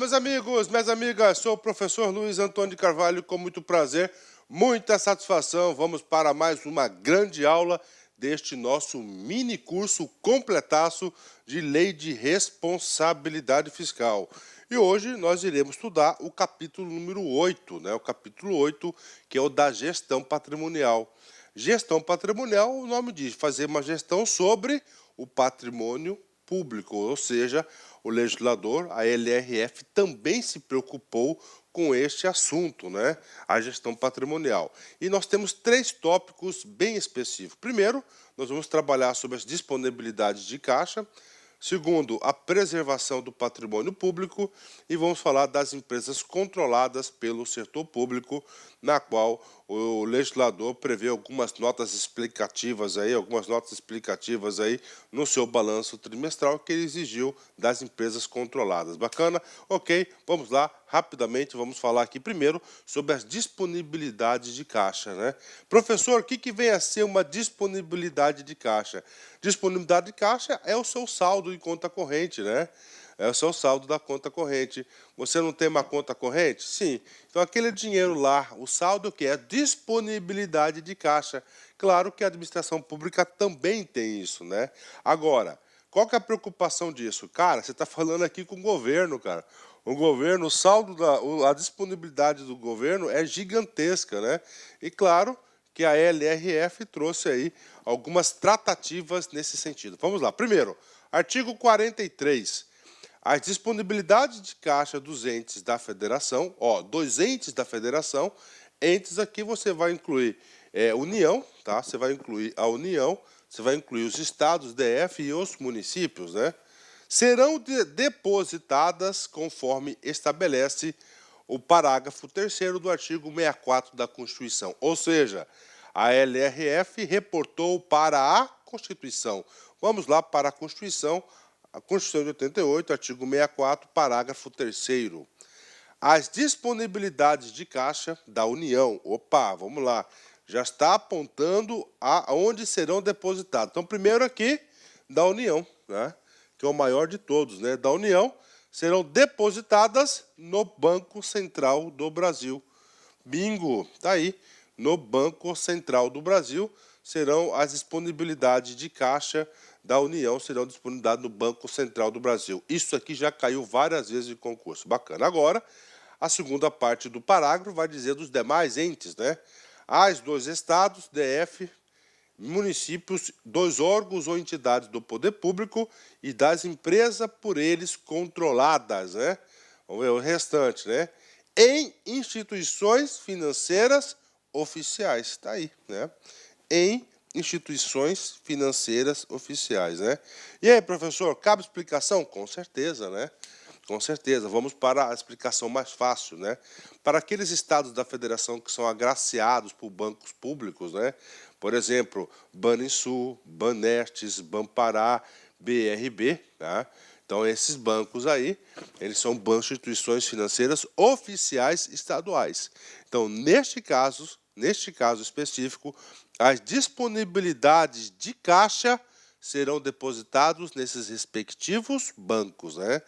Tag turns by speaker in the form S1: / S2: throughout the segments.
S1: meus amigos, minhas amigas, sou o professor Luiz Antônio de Carvalho, com muito prazer, muita satisfação. Vamos para mais uma grande aula deste nosso mini curso completaço de Lei de Responsabilidade Fiscal. E hoje nós iremos estudar o capítulo número 8, né? O capítulo 8, que é o da gestão patrimonial. Gestão patrimonial, o nome diz, fazer uma gestão sobre o patrimônio público, ou seja, o legislador, a LRF, também se preocupou com este assunto, né? A gestão patrimonial. E nós temos 3 tópicos bem específicos. Primeiro, nós vamos trabalhar sobre as disponibilidades de caixa. Segundo, a preservação do patrimônio público, e vamos falar das empresas controladas pelo setor público, na qual o legislador prevê algumas notas explicativas aí no seu balanço trimestral que ele exigiu das empresas controladas. Bacana? Ok, vamos lá, rapidamente vamos falar aqui primeiro sobre as disponibilidades de caixa, né? Professor, o que vem a ser uma disponibilidade de caixa? Disponibilidade de caixa é o seu saldo em conta corrente, né? É o seu saldo da conta corrente. Você não tem uma conta corrente? Sim. Então, aquele dinheiro lá, o saldo que é disponibilidade de caixa. Claro que a administração pública também tem isso, né? Agora, qual que é a preocupação disso? Cara, você está falando aqui com o governo, cara. O governo, o saldo, a disponibilidade do governo é gigantesca, né? E claro que a LRF trouxe aí algumas tratativas nesse sentido. Vamos lá. Primeiro, artigo 43. As disponibilidades de caixa dos entes da federação, dos entes da federação, entes aqui você vai incluir União, tá? Você vai incluir a União, você vai incluir os estados, DF e os municípios, né? Serão depositadas conforme estabelece o parágrafo 3º do artigo 64 da Constituição. Ou seja, a LRF reportou para a Constituição. Vamos lá para a Constituição de 88, artigo 64, parágrafo 3º. As disponibilidades de caixa da União, vamos lá, já está apontando aonde serão depositados. Então, primeiro aqui, da União, né, que é o maior de todos, né, da União, serão depositadas no Banco Central do Brasil. Bingo, tá aí, no Banco Central do Brasil, serão as disponibilidades de caixa da União, serão disponibilizadas no Banco Central do Brasil. Isso aqui já caiu várias vezes em concurso. Bacana. Agora, a segunda parte do parágrafo vai dizer dos demais entes, né? As 2 estados, DF, municípios, 2 órgãos ou entidades do poder público e das empresas por eles controladas, né? Vamos ver o restante, né? Em instituições financeiras oficiais. Está aí, né? Em instituições financeiras oficiais, né? E aí, professor, cabe explicação? Com certeza, né? Com certeza. Vamos para a explicação mais fácil, né? Para aqueles estados da federação que são agraciados por bancos públicos, né? Por exemplo, Banrisul, Banestes, Banpará, BRB, tá? Então, esses bancos aí, eles são bancos de instituições financeiras oficiais estaduais. Então, neste caso específico, as disponibilidades de caixa serão depositados nesses respectivos bancos, né?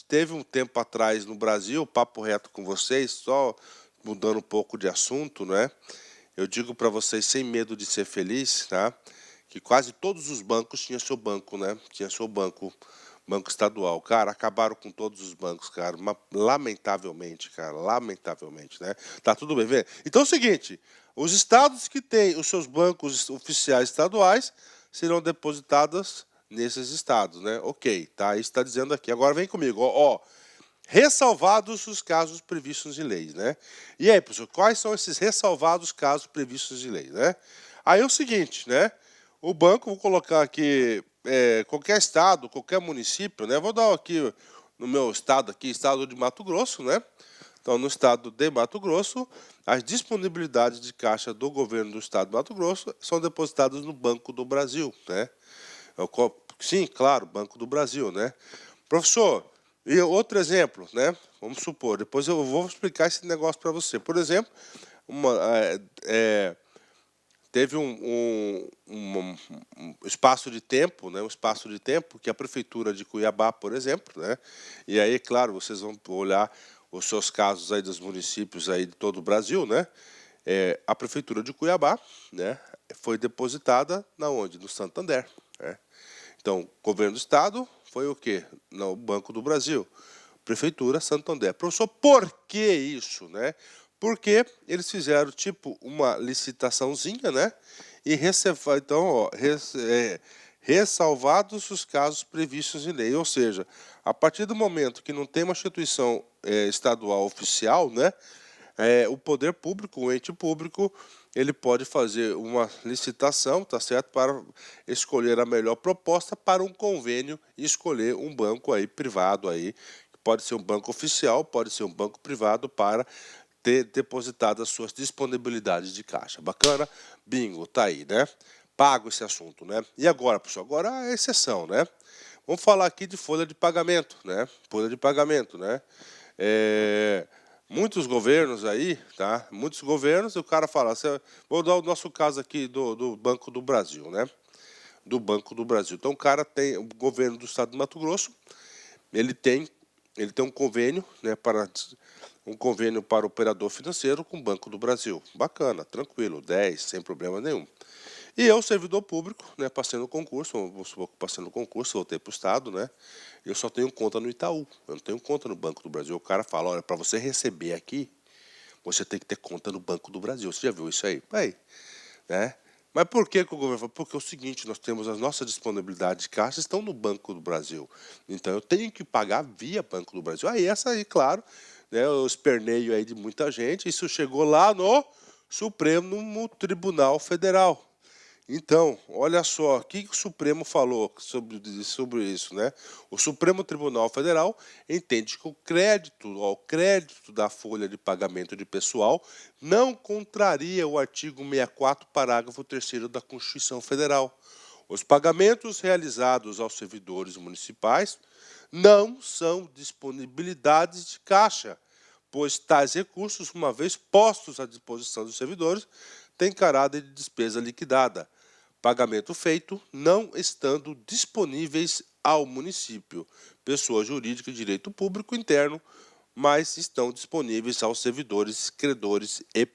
S1: Teve um tempo atrás no Brasil, papo reto com vocês, só mudando um pouco de assunto, né? Eu digo para vocês, sem medo de ser feliz, tá? Que quase todos os bancos tinham seu banco, né? Tinha seu banco estadual. Cara, acabaram com todos os bancos, cara. Lamentavelmente, cara, lamentavelmente, né? Tá tudo bem, vê? Então é o seguinte, os estados que têm os seus bancos oficiais estaduais serão depositados nesses estados, né? Ok, tá? Isso está dizendo aqui. Agora vem comigo, ressalvados os casos previstos em leis, né? E aí, professor, quais são esses ressalvados casos previstos em lei, né? Aí é o seguinte, né? O banco, vou colocar aqui qualquer estado, qualquer município, né? Vou dar aqui no meu estado aqui, estado de Mato Grosso, né? Então, no estado de Mato Grosso, as disponibilidades de caixa do governo do estado de Mato Grosso são depositadas no Banco do Brasil, né? Sim, claro, Banco do Brasil, né? Professor, e outro exemplo, né? Vamos supor, depois eu vou explicar esse negócio para você. Por exemplo, teve um espaço de tempo, né, um espaço de tempo que a prefeitura de Cuiabá, por exemplo, né, e aí, claro, vocês vão olhar os seus casos aí dos municípios aí de todo o Brasil, né, a prefeitura de Cuiabá, né, foi depositada na onde? No Santander, né? Então, governo do estado foi o quê? No Banco do Brasil. Prefeitura Santander. Professor, por que isso, né? Porque eles fizeram tipo uma licitaçãozinha, né? E então, ó, ressalvados os casos previstos em lei. Ou seja, a partir do momento que não tem uma instituição estadual oficial, né? O poder público, o ente público, ele pode fazer uma licitação, tá certo, para escolher a melhor proposta para um convênio e escolher um banco aí privado aí, pode ser um banco oficial, pode ser um banco privado para ter depositado as suas disponibilidades de caixa. Bacana? Bingo, tá aí, né? Pago esse assunto, né? E agora, pessoal, agora a exceção, né? Vamos falar aqui de folha de pagamento, né? Folha de pagamento, né? Muitos governos aí, tá? Muitos governos, o cara fala, vou dar o nosso caso aqui do Banco do Brasil, né? Do Banco do Brasil. Então o cara tem, o governo do estado do Mato Grosso, ele tem um convênio, né, um convênio para operador financeiro com o Banco do Brasil. Bacana, tranquilo, 10, sem problema nenhum. E eu, servidor público, né, passei no concurso, passei no concurso, voltei para o estado, né? Eu só tenho conta no Itaú, eu não tenho conta no Banco do Brasil. O cara fala, olha, para você receber aqui, você tem que ter conta no Banco do Brasil. Você já viu isso aí? Aí, né? Mas por que o governo falou? Porque é o seguinte, nós temos as nossas disponibilidades de caixa estão no Banco do Brasil. Então eu tenho que pagar via Banco do Brasil. Aí essa aí, claro, né, o esperneio aí de muita gente, isso chegou lá no Supremo Tribunal Federal. Então, olha só, o que o Supremo falou sobre isso, né? O Supremo Tribunal Federal entende que o crédito da folha de pagamento de pessoal não contraria o artigo 64, parágrafo 3º da Constituição Federal. Os pagamentos realizados aos servidores municipais não são disponibilidades de caixa, pois tais recursos, uma vez postos à disposição dos servidores, têm caráter de despesa liquidada. Pagamento feito não estando disponíveis ao município, pessoa jurídica de direito público interno, mas estão disponíveis aos servidores, credores e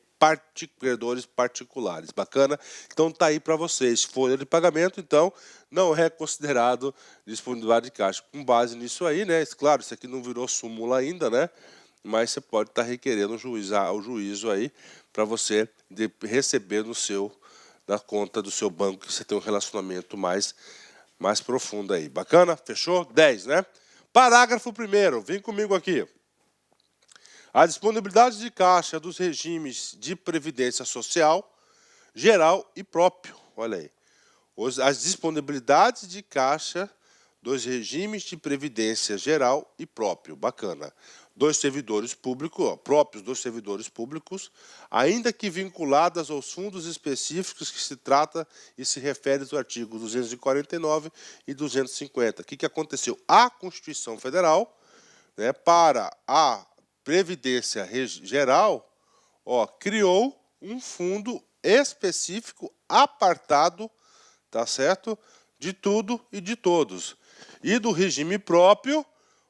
S1: credores particulares. Bacana? Então tá aí para vocês. Folha de pagamento, então, não é considerado disponibilidade de caixa. Com base nisso aí, né? Claro, isso aqui não virou súmula ainda, né? Mas você pode estar requerendo o juízo aí para você receber na conta do seu banco, que você tem um relacionamento mais profundo aí. Bacana? Fechou? 10, né? Parágrafo 1º, vem comigo aqui. A disponibilidade de caixa dos regimes de previdência social, geral e próprio. Olha aí. As disponibilidades de caixa dos regimes de previdência geral e próprio. Bacana. Dos servidores públicos, próprios dos servidores públicos, ainda que vinculadas aos fundos específicos que se trata e se refere ao artigo 249 e 250. O que aconteceu? A Constituição Federal, né, para a Previdência Geral, criou um fundo específico apartado, tá certo? De tudo e de todos. E do regime próprio,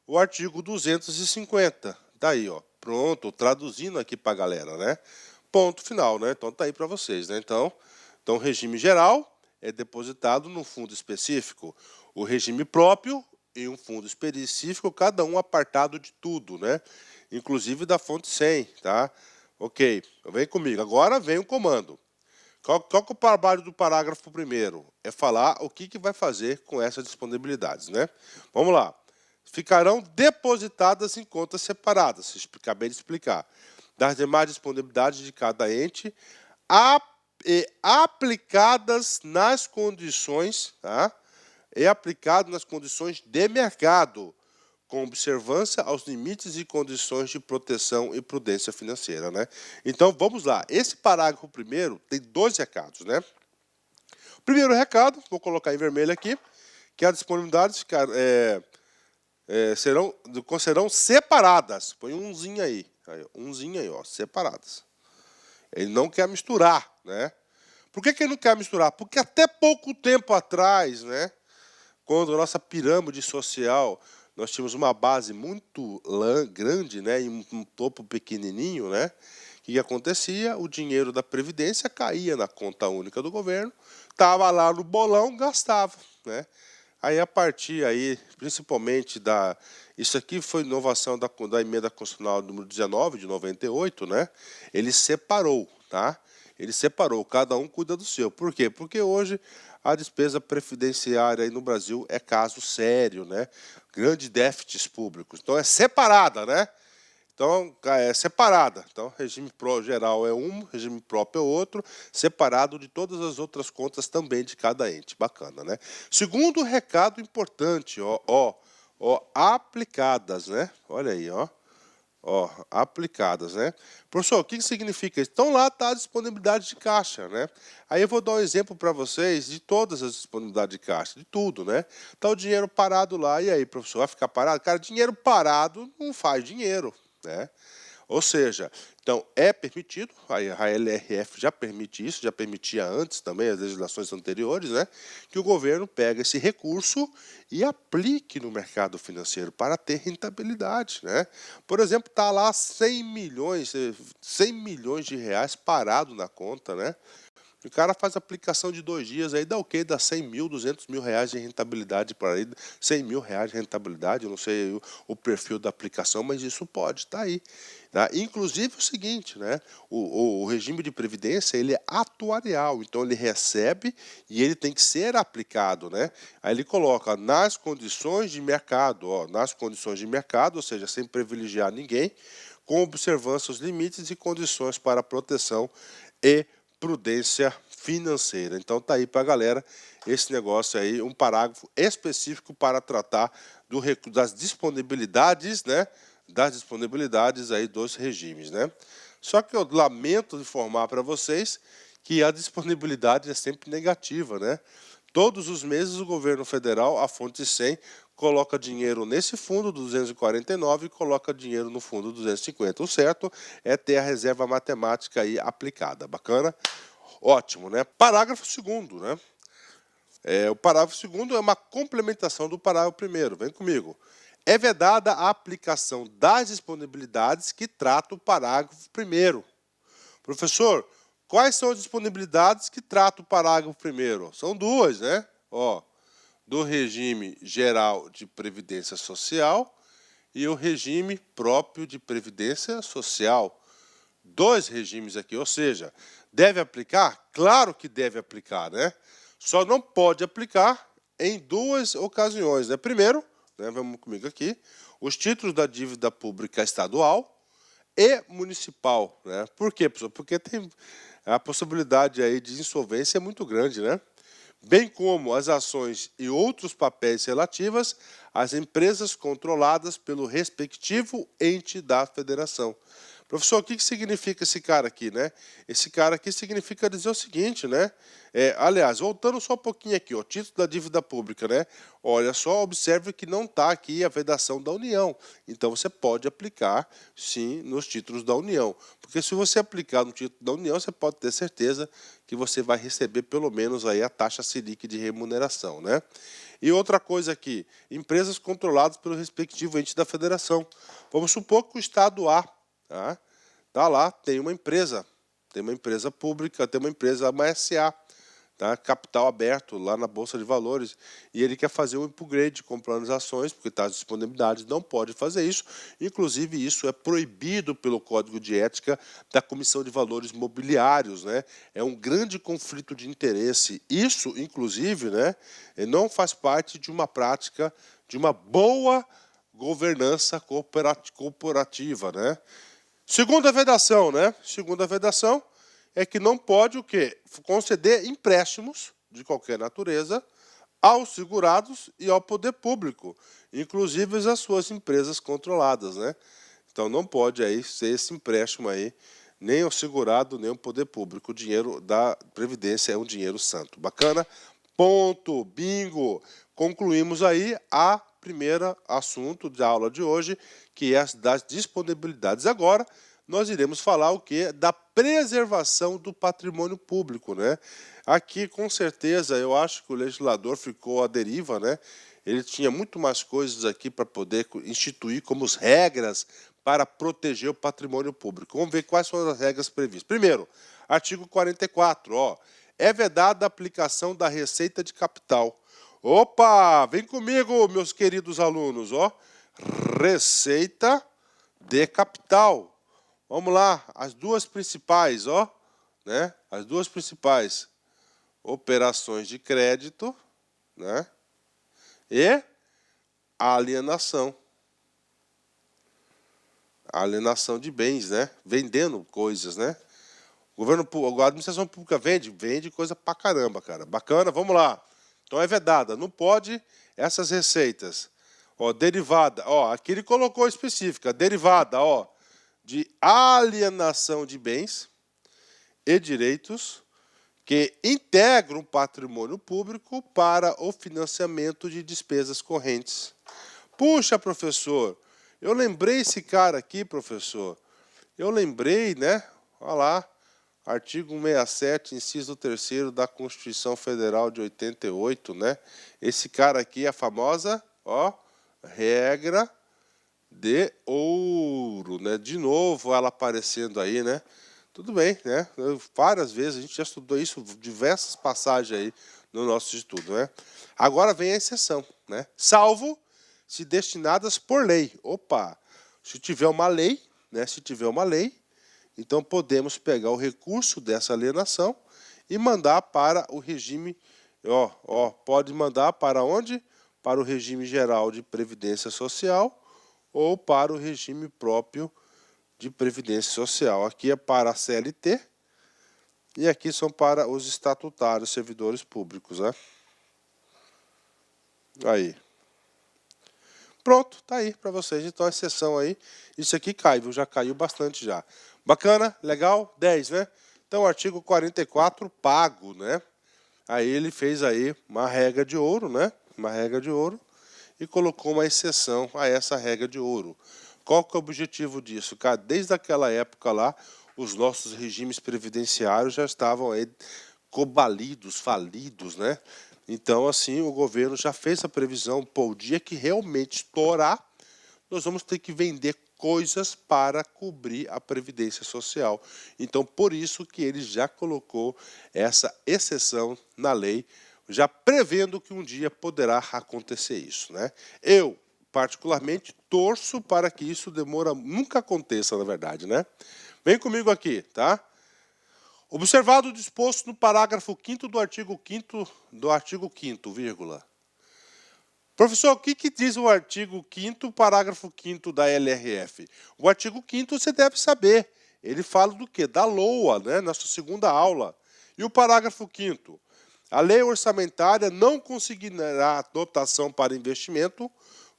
S1: o artigo 250. Daí, pronto, traduzindo aqui para a galera, né? Ponto final, né? Então tá aí para vocês, né? Então, o regime geral é depositado num fundo específico, o regime próprio em um fundo específico, cada um apartado de tudo, né? Inclusive da fonte 100, tá? Ok, vem comigo. Agora vem o comando. Qual que é o trabalho do parágrafo 1º? É falar o que vai fazer com essas disponibilidades, né? Vamos lá. Ficarão depositadas em contas separadas, acabei de explicar, das demais disponibilidades de cada ente, aplicadas nas condições, tá? E aplicado nas condições de mercado, com observância aos limites e condições de proteção e prudência financeira, né? Então, vamos lá. Esse parágrafo 1º tem 2 recados, né? Primeiro recado, vou colocar em vermelho aqui, que as disponibilidades serão separadas. Põe umzinho aí, umzinho aí, separadas. Ele não quer misturar, né? Por que ele não quer misturar? Porque até pouco tempo atrás, né, quando a nossa pirâmide social, nós tínhamos uma base muito grande, né, e um topo pequenininho, né, o que acontecia? O dinheiro da Previdência caía na conta única do governo, estava lá no bolão, gastava, né? Aí, a partir aí, principalmente da... Isso aqui foi inovação da emenda constitucional número 19, de 98, né? Ele separou, tá? Ele separou, cada um cuida do seu. Por quê? Porque hoje a despesa previdenciária aí no Brasil é caso sério, né? Grandes déficits públicos. Então, é separada, né? Então, é separada. Então, regime geral é um, regime próprio é outro, separado de todas as outras contas também de cada ente. Bacana, né? Segundo recado importante, ó, aplicadas, né? Olha aí, ó. Ó, aplicadas, né? Professor, o que significa isso? Então, lá está a disponibilidade de caixa, né? Aí eu vou dar um exemplo para vocês de todas as disponibilidades de caixa, de tudo, né? Tá o dinheiro parado lá, e aí, professor, vai ficar parado? Cara, dinheiro parado não faz dinheiro, né? Ou seja, então é permitido, a LRF já permite isso, já permitia antes também, as legislações anteriores, né, que o governo pega esse recurso e aplique no mercado financeiro para ter rentabilidade, né? Por exemplo, está lá 100 milhões de reais parado na conta, né? O cara faz aplicação de 2 dias, aí dá o quê? Dá 100 mil, 200 mil reais de rentabilidade para ele, 100 mil reais de rentabilidade, eu não sei o perfil da aplicação, mas isso pode estar aí. Tá? Inclusive o seguinte, né? O regime de previdência, ele é atuarial, então ele recebe e ele tem que ser aplicado, né? Aí ele coloca nas condições de mercado, ó, nas condições de mercado, ou seja, sem privilegiar ninguém, com observância aos limites e condições para proteção e prudência financeira. Então tá aí para a galera esse negócio aí, um parágrafo específico para tratar das disponibilidades, né? Das disponibilidades aí dos regimes, né? Só que eu lamento informar para vocês que a disponibilidade é sempre negativa, né? Todos os meses o governo federal, a fonte 100, coloca dinheiro nesse fundo 249 e coloca dinheiro no fundo 250. O certo é ter a reserva matemática aí aplicada. Bacana? Ótimo, né? Parágrafo 2º, né? O parágrafo 2º é uma complementação do parágrafo 1º. Vem comigo. É vedada a aplicação das disponibilidades que trata o parágrafo 1º. Professor, quais são as disponibilidades que trata o parágrafo 1º? São duas, né? Ó, do regime geral de previdência social e o regime próprio de previdência social. Dois regimes aqui, ou seja, deve aplicar? Claro que deve aplicar, né? Só não pode aplicar em duas ocasiões, né? Primeiro, né, vamos comigo aqui, os títulos da dívida pública estadual e municipal, né? Por quê, professor? Porque tem a possibilidade aí de insolvência é muito grande, né? Bem como as ações e outros papéis relativas às empresas controladas pelo respectivo ente da federação. Professor, o que significa esse cara aqui, né? Esse cara aqui significa dizer o seguinte, né? Aliás, voltando só um pouquinho aqui, ó, título da dívida pública, né? Olha só, observe que não está aqui a vedação da União. Então, você pode aplicar, sim, nos títulos da União. Porque se você aplicar no título da União, você pode ter certeza que você vai receber pelo menos aí a taxa Selic de remuneração, né? E outra coisa aqui, empresas controladas pelo respectivo ente da federação. Vamos supor que o Estado A, tá lá, tem uma empresa pública, tem uma empresa, uma SA, tá? Capital aberto lá na Bolsa de Valores, e ele quer fazer um upgrade comprando as ações, porque está as disponibilidades, não pode fazer isso, inclusive isso é proibido pelo Código de Ética da Comissão de Valores Mobiliários, né? É um grande conflito de interesse, isso inclusive, né, não faz parte de uma prática, de uma boa governança corporativa, né? Segunda vedação, né? Segunda vedação é que não pode o quê? Conceder empréstimos de qualquer natureza aos segurados e ao poder público, inclusive as suas empresas controladas, né? Então não pode aí ser esse empréstimo aí, nem ao segurado, nem ao poder público. O dinheiro da Previdência é um dinheiro santo. Bacana? Ponto, bingo! Concluímos aí a primeira assunto da aula de hoje, que é as das disponibilidades. Agora, nós iremos falar o quê? Da preservação do patrimônio público, né? Aqui, com certeza, eu acho que o legislador ficou à deriva, né? Ele tinha muito mais coisas aqui para poder instituir como regras para proteger o patrimônio público. Vamos ver quais são as regras previstas. Primeiro, artigo 44, ó, é vedada a aplicação da receita de capital. Opa, vem comigo, meus queridos alunos, ó. Receita de capital. Vamos lá, as duas principais, ó, né? As duas principais. Operações de crédito, né? E alienação. Alienação de bens, né? Vendendo coisas, né? A administração pública vende coisa pra caramba, cara. Bacana, vamos lá. Então é vedada, não pode essas receitas. Ó, derivada, ó, aqui ele colocou específica, derivada, ó, de alienação de bens e direitos que integram o patrimônio público para o financiamento de despesas correntes. Puxa, professor, eu lembrei esse cara aqui, professor. Eu lembrei, né? Olha lá, artigo 67, inciso 3º da Constituição Federal de 88, né? Esse cara aqui é a famosa, ó, regra de ouro, né? De novo ela aparecendo aí, né? Tudo bem, né? Várias vezes a gente já estudou isso, diversas passagens aí no nosso estudo, né? Agora vem a exceção, né? Salvo se destinadas por lei. Opa! Se tiver uma lei, né? Se tiver uma lei, então podemos pegar o recurso dessa alienação e mandar para o regime, pode mandar para onde? Para o regime geral de previdência social ou para o regime próprio de previdência social. Aqui é para a CLT e aqui são para os estatutários servidores públicos, né? Aí. Pronto, tá aí para vocês. Então a exceção aí, isso aqui cai, viu? Já caiu bastante já. Bacana, legal? 10, né? Então artigo 44, pago, né? Aí ele fez aí uma regra de ouro, né? Uma regra de ouro e colocou uma exceção a essa regra de ouro. Qual que é o objetivo disso? Cara, desde aquela época lá, os nossos regimes previdenciários já estavam aí cobalidos, falidos, né? Então, assim, o governo já fez a previsão, pô, o dia que realmente estourar, nós vamos ter que vender coisas para cobrir a previdência social. Então, por isso que ele já colocou essa exceção na lei, já prevendo que um dia poderá acontecer isso, né? Eu, particularmente, torço para que isso nunca aconteça, na verdade, né? Vem comigo aqui, tá? Observado o disposto no parágrafo 5º do artigo 5º, vírgula. Professor, o que diz o artigo 5º, parágrafo 5º da LRF? O artigo 5º você deve saber. Ele fala do quê? Da LOA, né? Nossa segunda aula. E o parágrafo 5º? A lei orçamentária não consignará dotação para investimento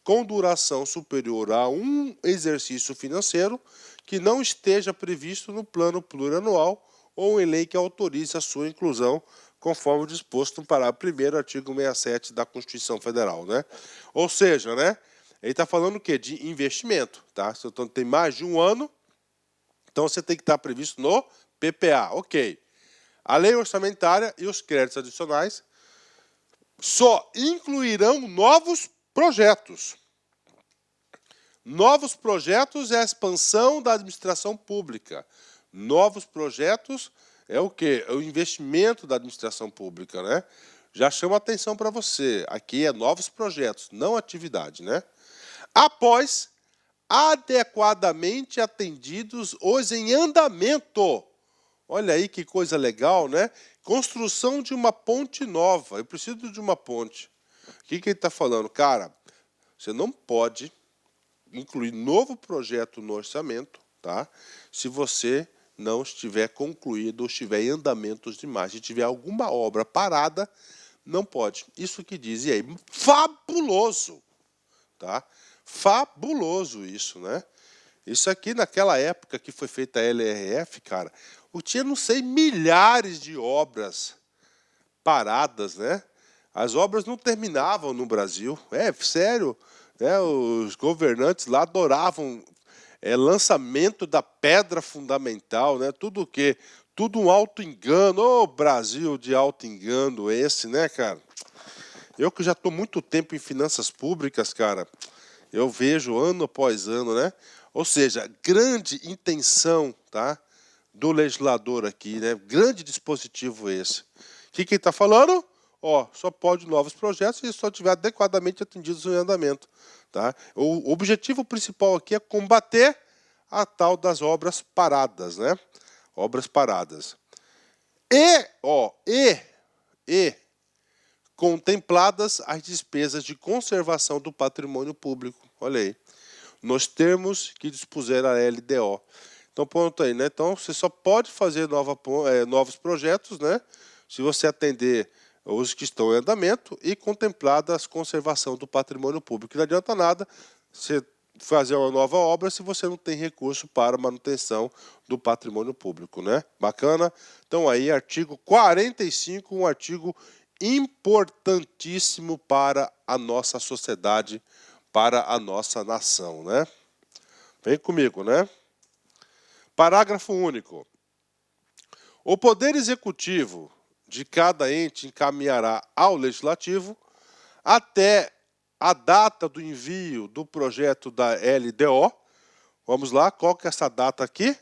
S1: com duração superior a um exercício financeiro que não esteja previsto no plano plurianual ou em lei que autorize a sua inclusão, conforme disposto no parágrafo 1º, artigo 67 da Constituição Federal, né? Ou seja, né? Ele está falando o quê? De investimento, tá? Então tem mais de um ano, então você tem que estar previsto no PPA, ok. A lei orçamentária e os créditos adicionais só incluirão novos projetos. Novos projetos é a expansão da administração pública. Novos projetos é o quê? É o investimento da administração pública, né? Já chama atenção para você. Aqui é novos projetos, não atividade, né? Após adequadamente atendidos os em andamento. Olha aí que coisa legal, né? Construção de uma ponte nova. Eu preciso de uma ponte. O que ele está falando? Cara, você não pode incluir novo projeto no orçamento, tá? Se você não estiver concluído ou estiver em andamentos demais. Se tiver alguma obra parada, não pode. Isso que diz. E aí, fabuloso, tá? Fabuloso isso, né? Isso aqui, naquela época que foi feita a LRF, cara, tinha, não sei, milhares de obras paradas, né? As obras não terminavam no Brasil. É, sério, né? Os governantes lá adoravam lançamento da pedra fundamental, né? Tudo o quê? Tudo um auto-engano. Ô, Brasil de auto-engano esse, né, cara? Eu que já estou muito tempo em finanças públicas, cara, eu vejo ano após ano, né? Ou seja, grande intenção, tá? Do legislador aqui, né? Grande dispositivo esse. O que ele está falando? Ó, só pode novos projetos se só tiver adequadamente atendidos em andamento, tá? O objetivo principal aqui é combater a tal das obras paradas, né? Obras paradas. E contempladas as despesas de conservação do patrimônio público. Olha aí. Nos termos que dispuser a LDO. Então, ponto aí, né? Então, você só pode fazer novos projetos, né? Se você atender os que estão em andamento e contemplada a conservação do patrimônio público. Não adianta nada você fazer uma nova obra se você não tem recurso para manutenção do patrimônio público, né? Bacana? Então, aí, artigo 45, um artigo importantíssimo para a nossa sociedade, para a nossa nação, né? Vem comigo, né? Parágrafo único. O Poder Executivo de cada ente encaminhará ao Legislativo, até a data do envio do projeto da LDO. Vamos lá, qual que é essa data aqui?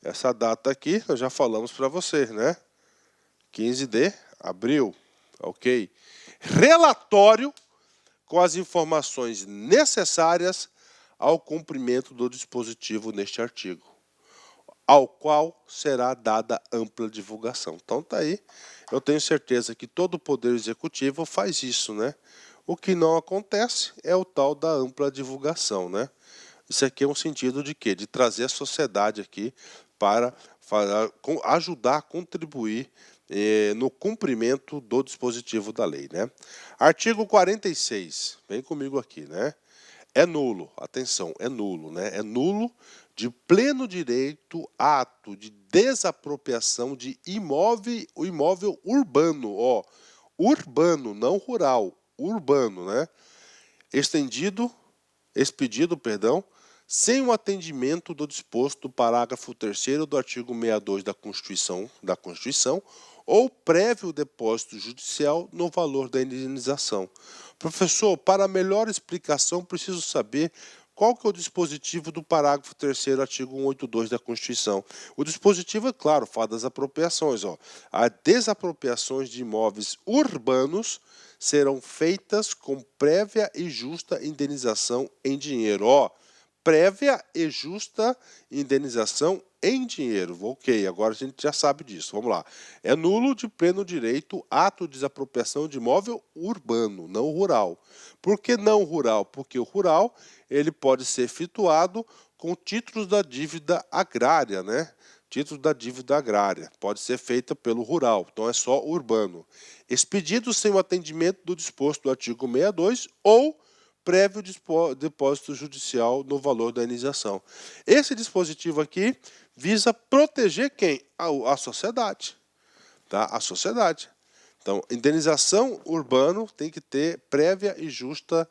S1: Essa data aqui, nós já falamos para você, né? 15 de abril, ok? Relatório com as informações necessárias ao cumprimento do dispositivo neste artigo, ao qual será dada ampla divulgação. Então tá aí, eu tenho certeza que todo o Poder Executivo faz isso, né? O que não acontece é o tal da ampla divulgação, né? Isso aqui é um sentido de quê? De trazer a sociedade aqui para ajudar a contribuir no cumprimento do dispositivo da lei, né? Artigo 46, vem comigo aqui, né? É nulo, atenção, é nulo, né? É nulo de pleno direito ato de desapropriação de imóvel urbano, ó, urbano, não rural, urbano, né? Expedido, sem o atendimento do disposto do parágrafo 3º do artigo 62 da Constituição, ou prévio depósito judicial no valor da indenização. Professor, para melhor explicação, preciso saber qual que é o dispositivo do parágrafo 3º, artigo 182 da Constituição. O dispositivo, é claro, fala das apropriações. Ó. As desapropriações de imóveis urbanos serão feitas com prévia e justa indenização em dinheiro. Ó, prévia e justa indenização em dinheiro. Ok, agora a gente já sabe disso. Vamos lá. É nulo de pleno direito ato de desapropriação de imóvel urbano, não rural. Por que não rural? Porque o rural ele pode ser efetuado com títulos da dívida agrária, né? Títulos da dívida agrária. Pode ser feita pelo rural, então é só urbano. Expedido sem o atendimento do disposto do artigo 62 ou prévio depósito judicial no valor da indenização. Esse dispositivo aqui visa proteger quem? A sociedade. Tá? A sociedade. Então, indenização urbano tem que ter prévia e justa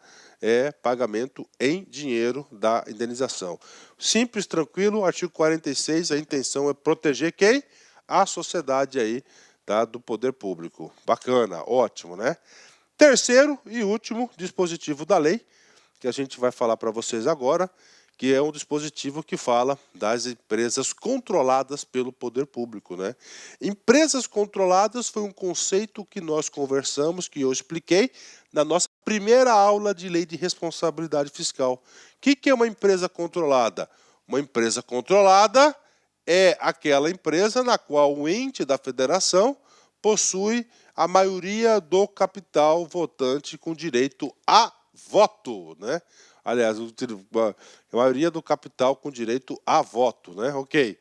S1: pagamento em dinheiro da indenização. Simples, tranquilo, artigo 46, a intenção é proteger quem? A sociedade aí, tá? Do poder público. Bacana, ótimo, né? Terceiro e último dispositivo da lei, que a gente vai falar para vocês agora, que é um dispositivo que fala das empresas controladas pelo poder público, né? Empresas controladas foi um conceito que nós conversamos, que eu expliquei na nossa primeira aula de lei de responsabilidade fiscal. O que é uma empresa controlada? Uma empresa controlada é aquela empresa na qual o ente da federação possui a maioria do capital votante com direito a voto, né? Aliás, a maioria do capital com direito a voto, né? Ok.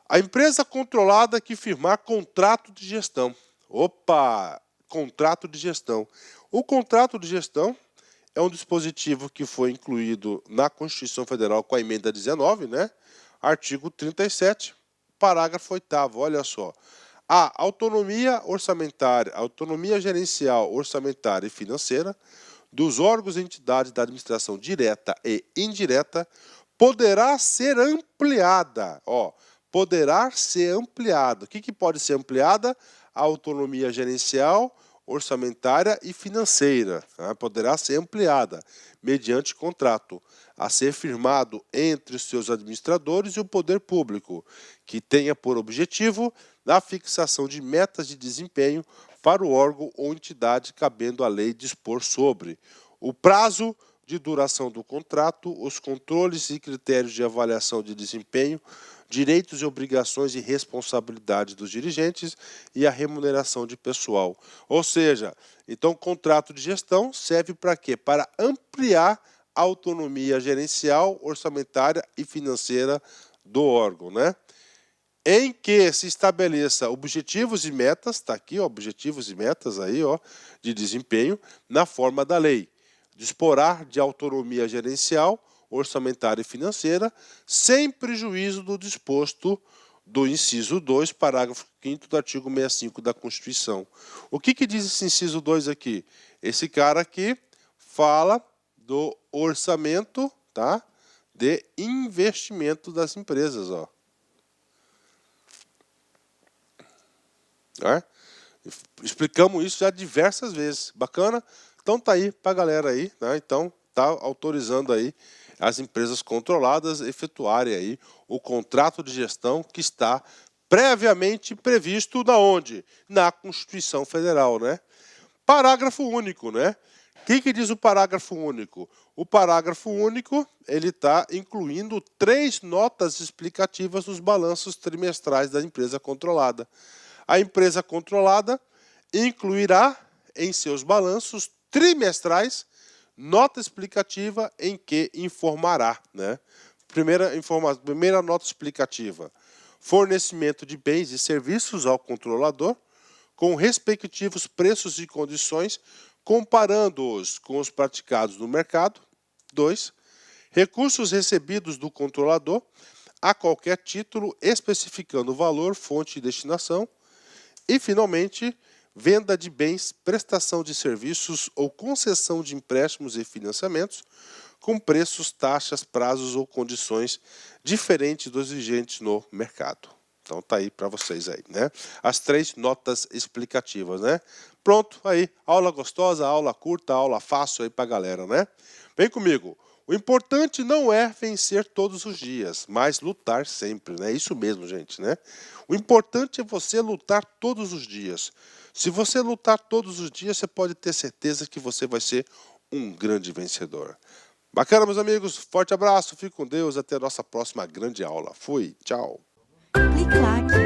S1: A empresa controlada que firmar contrato de gestão. Opa! Contrato de gestão. O contrato de gestão é um dispositivo que foi incluído na Constituição Federal com a emenda 19, né? Artigo 37, parágrafo 8º, olha só. A autonomia orçamentária, autonomia gerencial, orçamentária e financeira dos órgãos e entidades da administração direta e indireta poderá ser ampliada. Ó, poderá ser ampliada. O que pode ser ampliada? A autonomia gerencial, orçamentária e financeira. Tá? Poderá ser ampliada mediante contrato a ser firmado entre os seus administradores e o poder público, que tenha por objetivo a fixação de metas de desempenho para o órgão ou entidade cabendo à lei dispor sobre o prazo de duração do contrato, os controles e critérios de avaliação de desempenho, direitos e obrigações e responsabilidades dos dirigentes e a remuneração de pessoal. Ou seja, então o contrato de gestão serve para quê? Para ampliar a autonomia gerencial, orçamentária e financeira do órgão, né? Em que se estabeleça objetivos e metas, está aqui, ó, objetivos e metas aí, ó, de desempenho, na forma da lei. Disporá de autonomia gerencial, orçamentária e financeira, sem prejuízo do disposto do inciso 2, parágrafo 5º do artigo 65 da Constituição. O que diz esse inciso 2 aqui? Esse cara aqui fala do orçamento, tá? De investimento das empresas, ó. Explicamos isso já diversas vezes. Bacana? Então tá aí para a galera aí, né? Então tá autorizando aí as empresas controladas a efetuarem aí o contrato de gestão que está previamente previsto na onde? Na Constituição Federal, né? Parágrafo único, né? O que diz o parágrafo único? O parágrafo único, ele está incluindo 3 notas explicativas nos balanços trimestrais da empresa controlada. A empresa controlada incluirá em seus balanços trimestrais nota explicativa em que informará, né? Primeira nota explicativa: fornecimento de bens e serviços ao controlador, com respectivos preços e condições, comparando-os com os praticados no mercado. 2. Recursos recebidos do controlador a qualquer título, especificando o valor, fonte e destinação. E, finalmente, venda de bens, prestação de serviços ou concessão de empréstimos e financiamentos com preços, taxas, prazos ou condições diferentes dos vigentes no mercado. Então tá aí para vocês aí, né? As 3 notas explicativas, né? Pronto, aí, aula gostosa, aula curta, aula fácil aí pra galera, né? Vem comigo. O importante não é vencer todos os dias, mas lutar sempre, né? Isso mesmo, gente, né? O importante é você lutar todos os dias. Se você lutar todos os dias, você pode ter certeza que você vai ser um grande vencedor. Bacana, meus amigos. Forte abraço, fique com Deus. Até a nossa próxima grande aula. Fui, tchau.
S2: Clique lá.